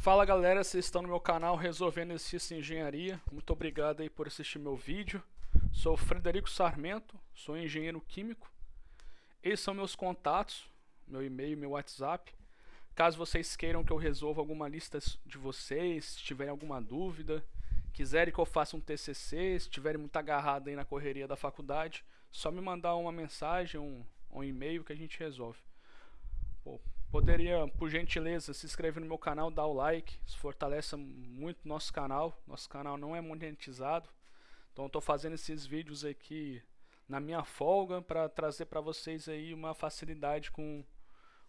Fala galera, vocês estão no meu canal Resolvendo Exercício em Engenharia. Muito obrigado aí por assistir meu vídeo. Sou Frederico Sarmento, sou engenheiro químico. Esses são meus contatos, meu e-mail, meu WhatsApp. Caso vocês queiram que eu resolva alguma lista de vocês, se tiverem alguma dúvida, quiserem que eu faça um TCC, se estiverem muito agarrado aí na correria da faculdade, só me mandar uma mensagem, um e-mail que a gente resolve. Poderia, por gentileza, se inscrever no meu canal, dar o like, isso fortalece muito nosso canal. Nosso canal não é monetizado, então estou fazendo esses vídeos aqui na minha folga para trazer para vocês aí uma facilidade com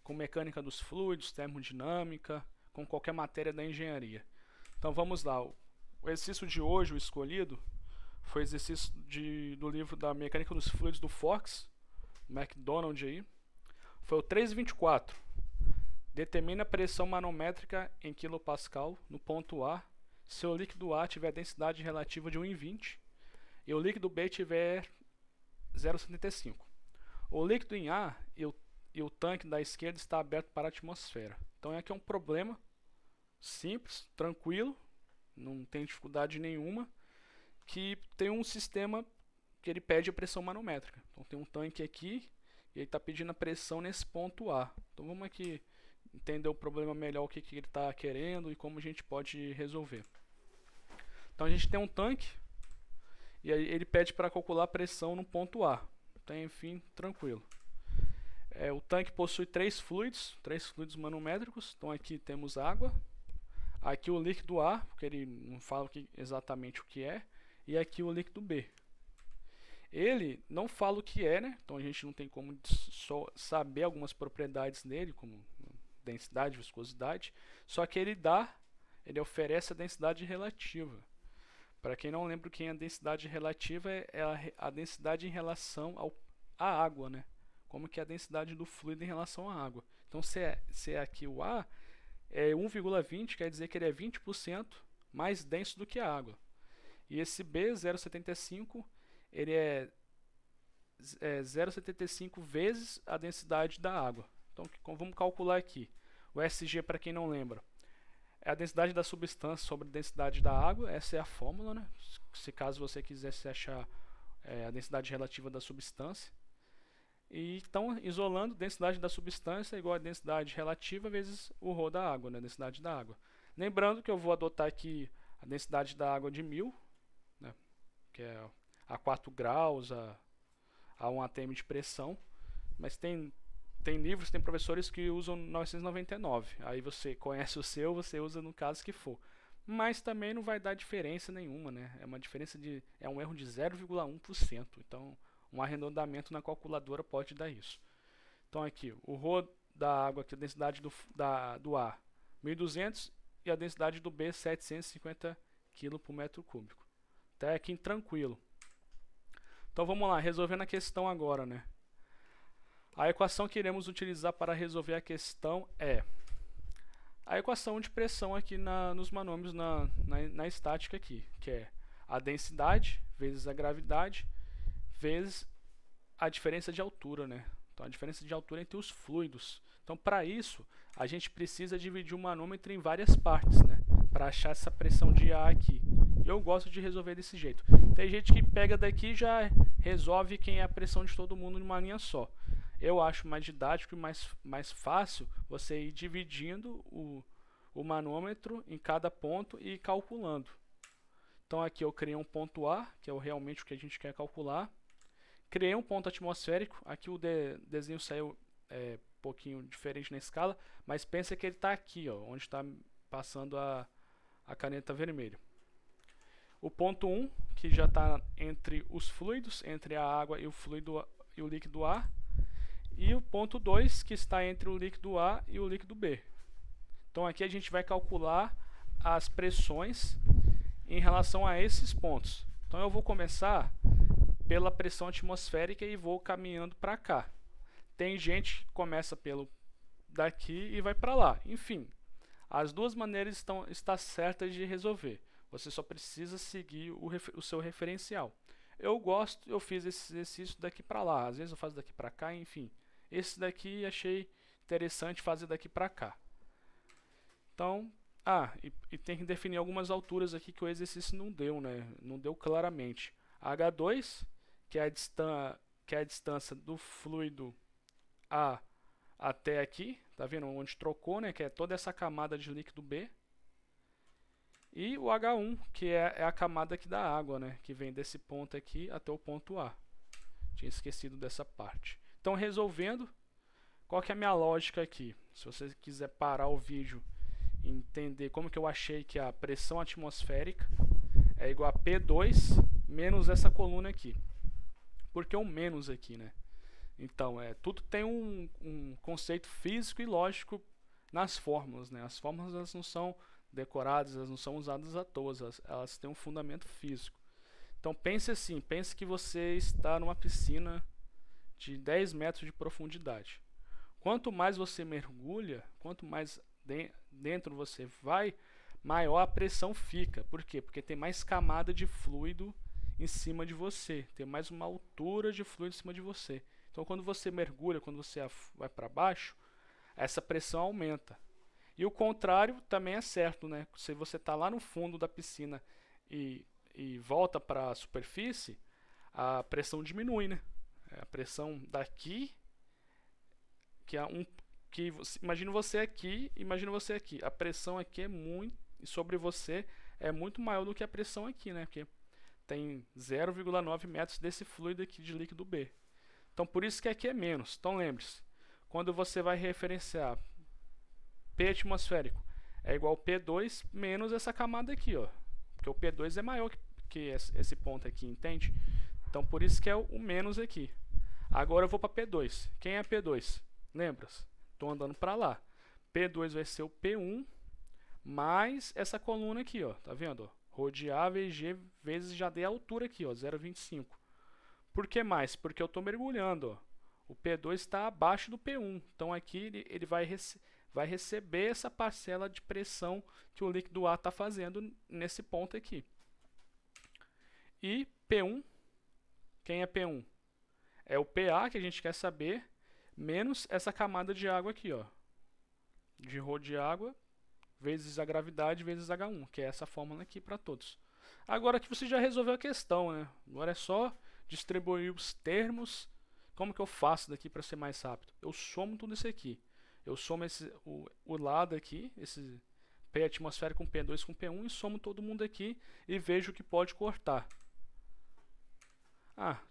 mecânica dos fluidos, termodinâmica, com qualquer matéria da engenharia. Então vamos lá. O exercício de hoje, o escolhido, foi exercício do livro da Mecânica dos Fluidos do Fox, McDonald aí. Foi o 3.24. Determine a pressão manométrica em kPa no ponto A se o líquido A tiver densidade relativa de 1,20 e o líquido B tiver 0,75. O líquido em A e o tanque da esquerda está aberto para a atmosfera. Então aqui é um problema simples, tranquilo, não tem dificuldade nenhuma, que tem um sistema que ele pede a pressão manométrica. Então tem um tanque aqui e ele está pedindo a pressão nesse ponto A. Então vamos aqui entender o problema melhor, o que ele está querendo e como a gente pode resolver. Então a gente tem um tanque e aí ele pede para calcular a pressão no ponto A. Então, enfim, tranquilo. O tanque possui três fluidos manométricos. Então aqui temos água, aqui o líquido A, porque ele não fala exatamente o que é, e aqui o líquido B. Ele não fala o que é, né? Então a gente não tem como só saber algumas propriedades dele, como densidade, viscosidade, só que ele oferece a densidade relativa. Para quem não lembra o que é a densidade relativa, é a densidade em relação à água, né? Como que é a densidade do fluido em relação à água. Então se é aqui o A é 1,20, quer dizer que ele é 20% mais denso do que a água. E esse B, 0,75, ele é 0,75 vezes a densidade da água. Então vamos calcular aqui. O SG, para quem não lembra, é a densidade da substância sobre a densidade da água. Essa é a fórmula, né? Se caso você quisesse achar a densidade relativa da substância. E então, isolando, densidade da substância é igual a densidade relativa vezes o ρ da água, né? A densidade da água. Lembrando que eu vou adotar aqui a densidade da água de 1000, né? Que é a 4 graus, a 1 atm de pressão, mas tem livros, tem professores que usam 999. Aí você conhece o seu, você usa no caso que for. Mas também não vai dar diferença nenhuma, né? É uma diferença é um erro de 0,1%. Então, um arredondamento na calculadora pode dar isso. Então aqui, o ρ da água, que é a densidade do A, 1200, e a densidade do B, 750 kg por metro cúbico. Até aqui tranquilo. Então vamos lá, resolvendo a questão agora, né? A equação que iremos utilizar para resolver a questão é a equação de pressão aqui nos manômetros na estática aqui, que é a densidade vezes a gravidade vezes a diferença de altura, né? Então a diferença de altura entre os fluidos. Então para isso a gente precisa dividir o manômetro em várias partes, né? Para achar essa pressão de A aqui. Eu gosto de resolver desse jeito. Tem gente que pega daqui e já resolve quem é a pressão de todo mundo numa linha só. Eu acho mais didático e mais fácil você ir dividindo o manômetro em cada ponto e ir calculando. Então aqui eu criei um ponto A, que é realmente o que a gente quer calcular. Criei um ponto atmosférico. Aqui o desenho saiu um pouquinho diferente na escala, mas pensa que ele está aqui, ó, onde está passando a caneta vermelha. O ponto 1, que já está entre os fluidos, entre a água e o líquido A. E o ponto 2, que está entre o líquido A e o líquido B. Então aqui a gente vai calcular as pressões em relação a esses pontos. Então eu vou começar pela pressão atmosférica e vou caminhando para cá. Tem gente que começa pelo daqui e vai para lá. Enfim, as duas maneiras estão certas de resolver. Você só precisa seguir o seu referencial. Eu fiz esse exercício daqui para lá. Às vezes eu faço daqui para cá, enfim. Esse daqui achei interessante fazer daqui para cá. Então, E tem que definir algumas alturas aqui que o exercício não deu, né? Não deu claramente. H2, que é a distância do fluido A até aqui, tá vendo onde trocou, né? Que é toda essa camada de líquido B. E o H1, que é a camada aqui da água, né? Que vem desse ponto aqui até o ponto A. Tinha esquecido dessa parte. Então, resolvendo, qual que é a minha lógica aqui? Se você quiser parar o vídeo e entender como que eu achei que a pressão atmosférica é igual a P2 menos essa coluna aqui. Por que um menos aqui, né? Então, tudo tem um conceito físico e lógico nas fórmulas, né? As fórmulas elas não são decoradas, elas não são usadas à toa, elas têm um fundamento físico. Então pense assim, pense que você está numa piscina de 10 metros de profundidade. Quanto mais você mergulha, quanto mais dentro você vai, maior a pressão fica. Por quê? Porque tem mais camada de fluido em cima de você, tem mais uma altura de fluido em cima de você. Então quando você mergulha, quando você vai para baixo, essa pressão aumenta. E o contrário também é certo, né? Se você está lá no fundo da piscina e volta para a superfície, a pressão diminui, né? A pressão daqui, imagina você aqui, a pressão aqui é muito, sobre você é muito maior do que a pressão aqui, né? Porque tem 0,9 metros desse fluido aqui de líquido B. Então por isso que aqui é menos. Então lembre-se, quando você vai referenciar P atmosférico é igual a P2 menos essa camada aqui, ó. Porque o P2 é maior que esse ponto aqui, entende? Então por isso que é o menos aqui. Agora eu vou para P2. Quem é P2? Lembra-se? Estou andando para lá. P2 vai ser o P1 mais essa coluna aqui, ó. Tá vendo? Rho de A vezes G vezes já dei a altura aqui, ó, 0,25. Por que mais? Porque eu estou mergulhando, ó. O P2 está abaixo do P1. Então aqui ele vai receber essa parcela de pressão que o líquido A está fazendo nesse ponto aqui. E P1, quem é P1? É o PA que a gente quer saber, menos essa camada de água aqui, ó. De rho de água, vezes a gravidade, vezes H1, que é essa fórmula aqui para todos. Agora que você já resolveu a questão, né? Agora é só distribuir os termos. Como que eu faço daqui para ser mais rápido? Eu somo tudo isso aqui. Eu somo o lado aqui, esse P atmosférico com P2 com P1, e somo todo mundo aqui e vejo o que pode cortar.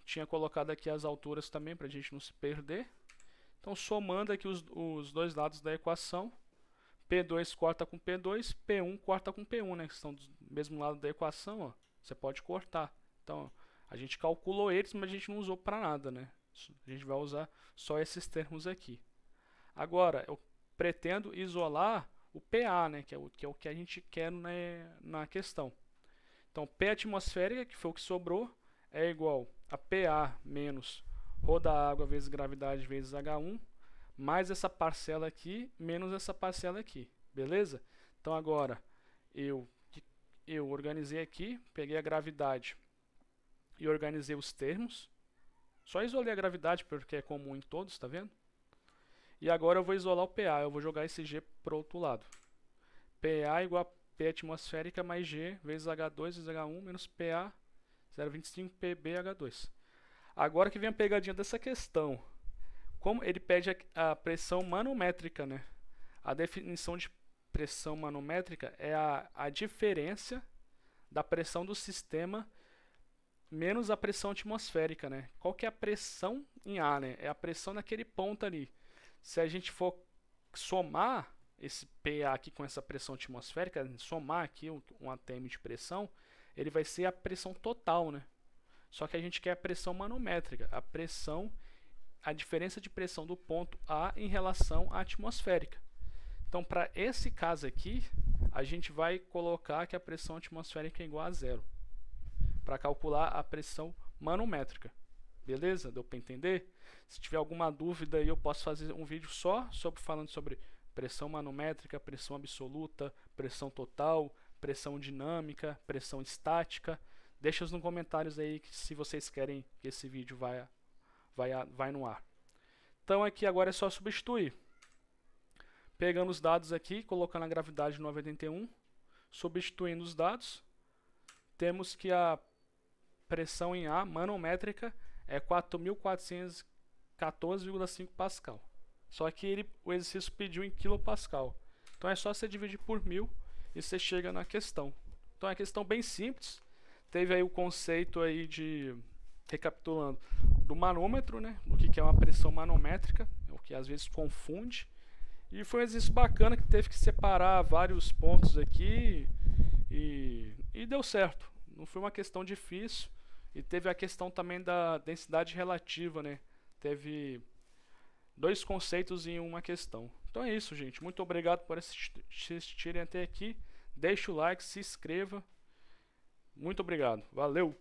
Tinha colocado aqui as alturas também para a gente não se perder. Então somando aqui os dois lados da equação, P2 corta com P2, P1 corta com P1, né? Que estão do mesmo lado da equação, ó. Você pode cortar. Então a gente calculou eles, mas a gente não usou para nada, né? A gente vai usar só esses termos aqui. Agora, eu pretendo isolar o PA, né, que é o que a gente quer na questão. Então, P atmosférica, que foi o que sobrou, é igual a PA menos rho da água vezes gravidade vezes H1, mais essa parcela aqui, menos essa parcela aqui. Beleza? Então, agora, eu organizei aqui, peguei a gravidade e organizei os termos. Só isolei a gravidade, porque é comum em todos, tá vendo? E agora eu vou isolar o PA, eu vou jogar esse G para o outro lado. PA igual a P atmosférica mais G vezes H2 vezes H1 menos PA 0,25 PbH2. Agora que vem a pegadinha dessa questão. Como ele pede a pressão manométrica, né? A definição de pressão manométrica é a diferença da pressão do sistema menos a pressão atmosférica, né? Qual que é a pressão em A, né? É a pressão naquele ponto ali. Se a gente for somar esse PA aqui com essa pressão atmosférica, somar aqui um ATM de pressão, ele vai ser a pressão total, né? Só que a gente quer a pressão manométrica, a diferença de pressão do ponto A em relação à atmosférica. Então, para esse caso aqui, a gente vai colocar que a pressão atmosférica é igual a zero, para calcular a pressão manométrica. Beleza? Deu para entender? Se tiver alguma dúvida aí, eu posso fazer um vídeo só falando sobre pressão manométrica, pressão absoluta, pressão total, pressão dinâmica, pressão estática. Deixa nos comentários aí se vocês querem que esse vídeo vai no ar. Então aqui agora é só substituir. pegando os dados aqui, colocando a gravidade 9,81, substituindo os dados, temos que a pressão em A manométrica é 4.414,5 Pascal. Só que o exercício pediu em kilopascal. Então é só você dividir por 1000 e você chega na questão. Então é uma questão bem simples. Teve aí o conceito aí de, recapitulando, do manômetro, né? O que é uma pressão manométrica, o que às vezes confunde. E foi um exercício bacana que teve que separar vários pontos aqui e deu certo. Não foi uma questão difícil. E teve a questão também da densidade relativa, né? Teve 2 conceitos em uma questão. Então é isso, gente. Muito obrigado por assistirem até aqui. Deixe o like, se inscreva. Muito obrigado. Valeu!